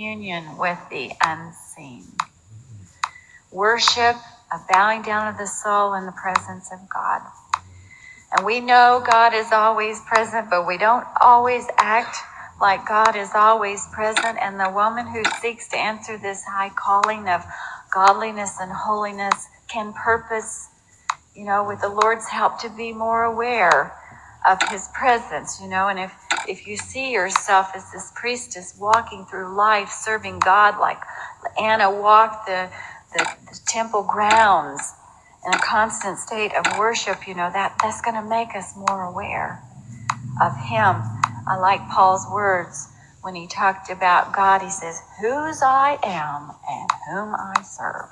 union with the unseen. Worship, a bowing down of the soul in the presence of God. And we know God is always present, but we don't always act like God is always present. And the woman who seeks to answer this high calling of godliness and holiness can purpose, with the Lord's help, to be more aware of his presence, and if you see yourself as this priestess walking through life serving God like Anna walked the temple grounds in a constant state of worship, that's going to make us more aware of him. I like Paul's words when he talked about God. He says, whose I am and whom I serve.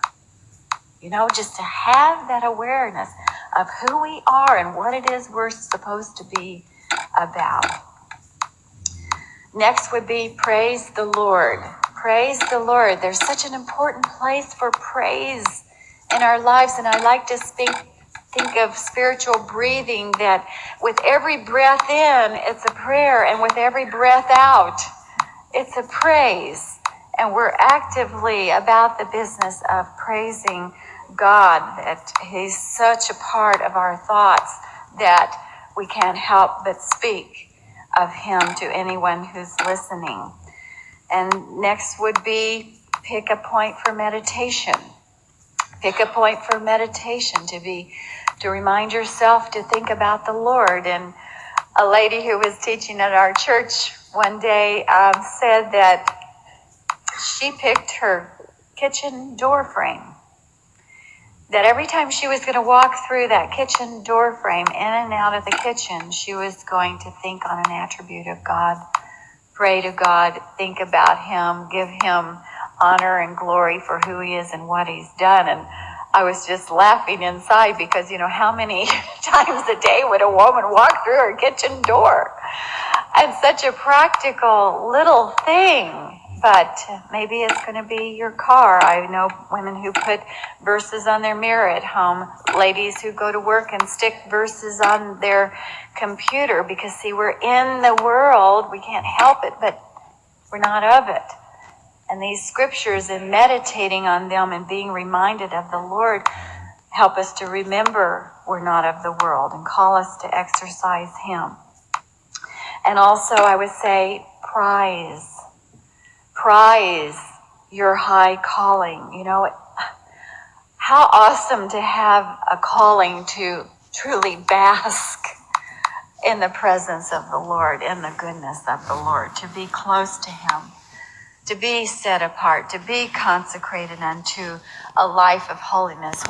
Just to have that awareness of who we are and what it is we're supposed to be about. Next would be praise the Lord. Praise the Lord. There's such an important place for praise in our lives. And I like to think of spiritual breathing, that with every breath in, it's a prayer. And with every breath out, it's a praise. And we're actively about the business of praising God, that he's such a part of our thoughts that we can't help but speak of him to anyone who's listening. And next would be pick a point for meditation. Pick a point for meditation to remind yourself to think about the Lord. And a lady who was teaching at our church one day said that she picked her kitchen door frame. That every time she was going to walk through that kitchen door frame, in and out of the kitchen, she was going to think on an attribute of God, pray to God, think about him, give him honor and glory for who he is and what he's done. And I was just laughing inside because, how many times a day would a woman walk through her kitchen door? And such a practical little thing. But maybe it's going to be your car. I know women who put verses on their mirror at home, ladies who go to work and stick verses on their computer because, see, we're in the world. We can't help it, but we're not of it. And these scriptures and meditating on them and being reminded of the Lord help us to remember we're not of the world and call us to exercise him. And also I would say prize your high calling. How awesome to have a calling to truly bask in the presence of the Lord, in the goodness of the Lord, to be close to him, to be set apart, to be consecrated unto a life of holiness.